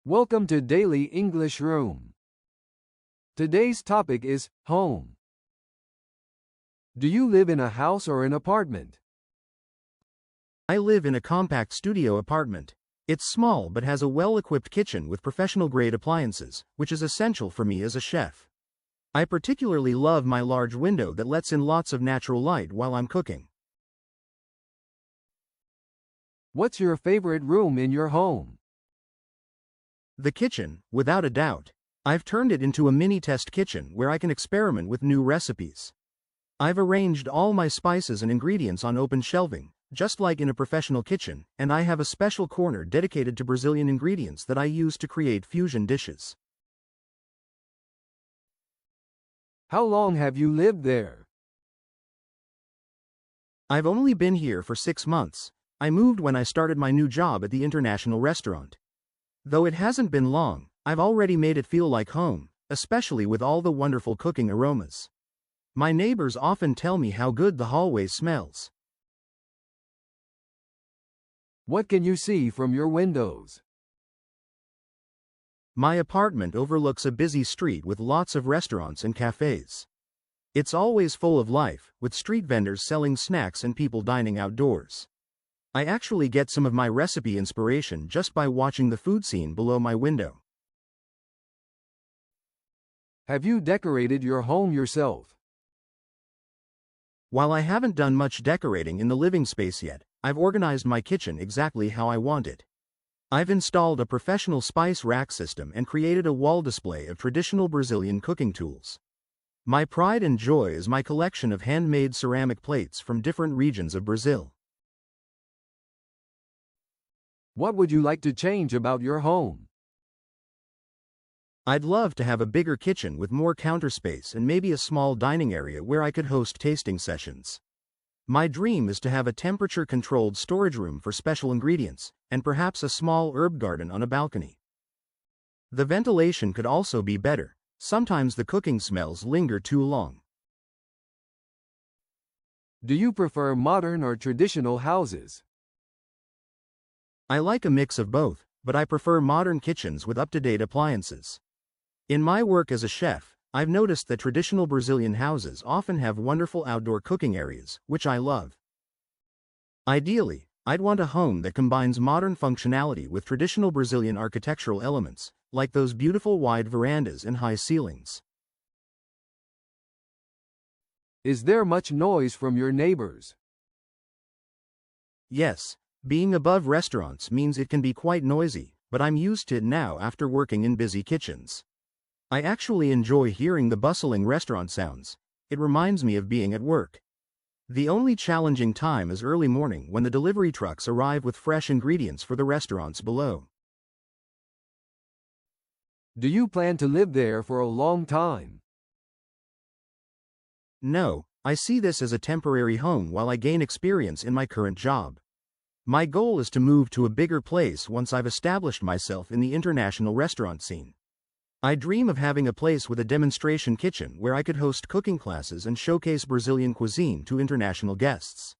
Welcome to Daily English Room. Today's topic is home. Do you live in a house or an apartment? I live in a compact studio apartment. It's small but has a well-equipped kitchen with professional-grade appliances, which is essential for me as a chef. I particularly love my large window that lets in lots of natural light while I'm cooking. What's your favorite room in your home? The kitchen, without a doubt. I've turned it into a mini-test kitchen where I can experiment with new recipes. I've arranged all my spices and ingredients on open shelving, just like in a professional kitchen, and I have a special corner dedicated to Brazilian ingredients that I use to create fusion dishes. How long have you lived there? I've only been here for 6 months. I moved when I started my new job at the international restaurant. Though it hasn't been long, I've already made it feel like home, especially with all the wonderful cooking aromas. My neighbors often tell me how good the hallway smells. What can you see from your windows? My apartment overlooks a busy street with lots of restaurants and cafes. It's always full of life, with street vendors selling snacks and people dining outdoors. I actually get some of my recipe inspiration just by watching the food scene below my window. Have you decorated your home yourself? While I haven't done much decorating in the living space yet, I've organized my kitchen exactly how I want it. I've installed a professional spice rack system and created a wall display of traditional Brazilian cooking tools. My pride and joy is my collection of handmade ceramic plates from different regions of Brazil. What would you like to change about your home? I'd love to have a bigger kitchen with more counter space and maybe a small dining area where I could host tasting sessions. My dream is to have a temperature-controlled storage room for special ingredients, and perhaps a small herb garden on a balcony. The ventilation could also be better. Sometimes the cooking smells linger too long. Do you prefer modern or traditional houses? I like a mix of both, but I prefer modern kitchens with up-to-date appliances. In my work as a chef, I've noticed that traditional Brazilian houses often have wonderful outdoor cooking areas, which I love. Ideally, I'd want a home that combines modern functionality with traditional Brazilian architectural elements, like those beautiful wide verandas and high ceilings. Is there much noise from your neighbors? Yes, being above restaurants means it can be quite noisy, but I'm used to it now after working in busy kitchens. I actually enjoy hearing the bustling restaurant sounds. It reminds me of being at work. The only challenging time is early morning when the delivery trucks arrive with fresh ingredients for the restaurants below. Do you plan to live there for a long time? No, I see this as a temporary home while I gain experience in my current job. My goal is to move to a bigger place once I've established myself in the international restaurant scene. I dream of having a place with a demonstration kitchen where I could host cooking classes and showcase Brazilian cuisine to international guests.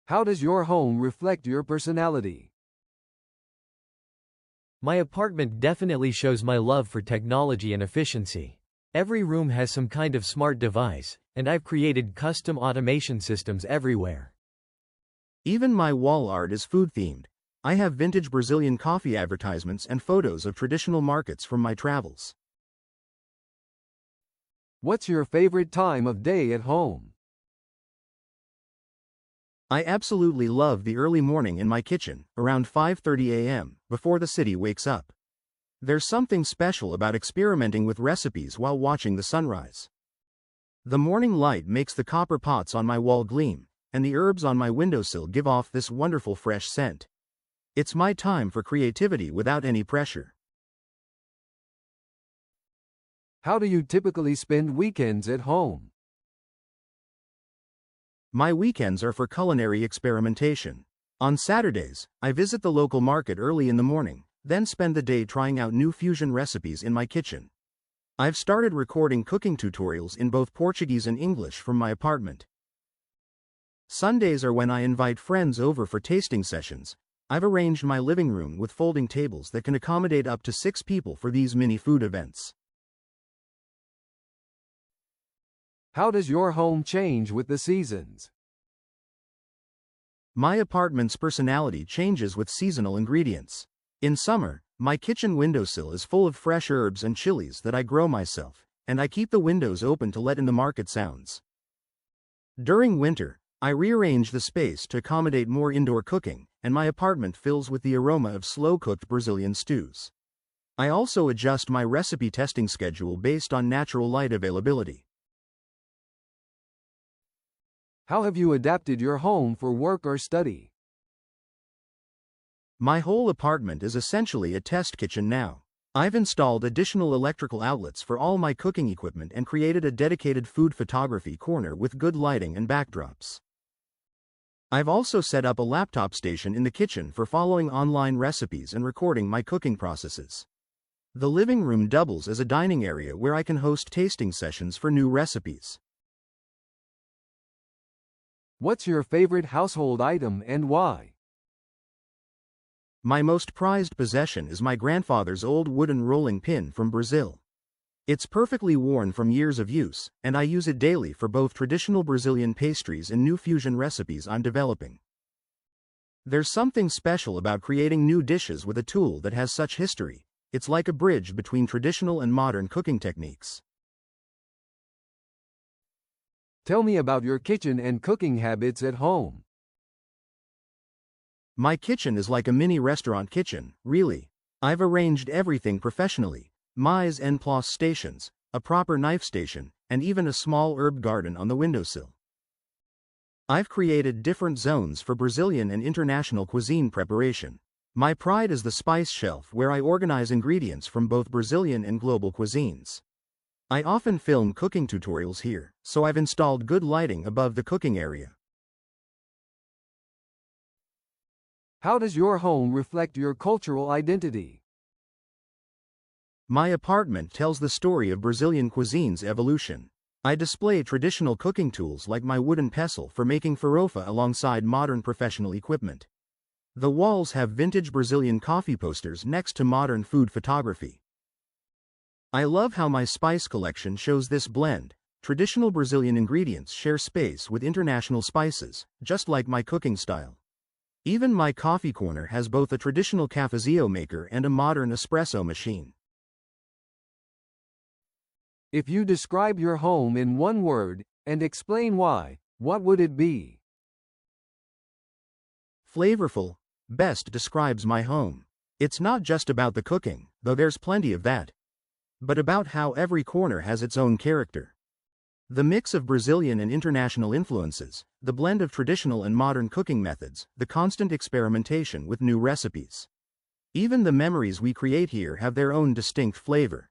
How does your home reflect your personality? My apartment definitely shows my love for technology and efficiency. Every room has some kind of smart device, and I've created custom automation systems everywhere. Even my wall art is food-themed. I have vintage Brazilian coffee advertisements and photos of traditional markets from my travels. What's your favorite time of day at home? I absolutely love the early morning in my kitchen, around 5:30 a.m., before the city wakes up. There's something special about experimenting with recipes while watching the sunrise. The morning light makes the copper pots on my wall gleam, and the herbs on my windowsill give off this wonderful fresh scent. It's my time for creativity without any pressure. How do you typically spend weekends at home? My weekends are for culinary experimentation. On Saturdays, I visit the local market early in the morning, then spend the day trying out new fusion recipes in my kitchen. I've started recording cooking tutorials in both Portuguese and English from my apartment. Sundays are when I invite friends over for tasting sessions. I've arranged my living room with folding tables that can accommodate up to 6 people for these mini food events. How does your home change with the seasons? My apartment's personality changes with seasonal ingredients. In summer, my kitchen windowsill is full of fresh herbs and chilies that I grow myself, and I keep the windows open to let in the market sounds. During winter, I rearrange the space to accommodate more indoor cooking, and my apartment fills with the aroma of slow-cooked Brazilian stews. I also adjust my recipe testing schedule based on natural light availability. How have you adapted your home for work or study? My whole apartment is essentially a test kitchen now. I've installed additional electrical outlets for all my cooking equipment and created a dedicated food photography corner with good lighting and backdrops. I've also set up a laptop station in the kitchen for following online recipes and recording my cooking processes. The living room doubles as a dining area where I can host tasting sessions for new recipes. What's your favorite household item and why? My most prized possession is my grandfather's old wooden rolling pin from Brazil. It's perfectly worn from years of use, and I use it daily for both traditional Brazilian pastries and new fusion recipes I'm developing. There's something special about creating new dishes with a tool that has such history. It's like a bridge between traditional and modern cooking techniques. Tell me about your kitchen and cooking habits at home. My kitchen is like a mini restaurant kitchen, really. I've arranged everything professionally: mise en place stations, a proper knife station, and even a small herb garden on the windowsill. I've created different zones for Brazilian and international cuisine preparation. My pride is the spice shelf where I organize ingredients from both Brazilian and global cuisines. I often film cooking tutorials here, so I've installed good lighting above the cooking area. How does your home reflect your cultural identity? My apartment tells the story of Brazilian cuisine's evolution. I display traditional cooking tools like my wooden pestle for making farofa alongside modern professional equipment. The walls have vintage Brazilian coffee posters next to modern food photography. I love how my spice collection shows this blend. Traditional Brazilian ingredients share space with international spices, just like my cooking style. Even my coffee corner has both a traditional cafezinho maker and a modern espresso machine. If you describe your home in one word, and explain why, what would it be? Flavorful best describes my home. It's not just about the cooking, though there's plenty of that, but about how every corner has its own character. The mix of Brazilian and international influences, the blend of traditional and modern cooking methods, the constant experimentation with new recipes. Even the memories we create here have their own distinct flavor.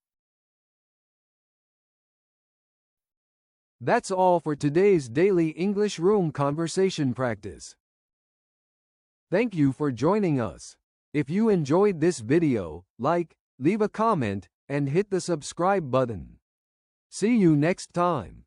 That's all for today's daily English room conversation practice. Thank you for joining us. If you enjoyed this video, like, leave a comment, and hit the subscribe button. See you next time.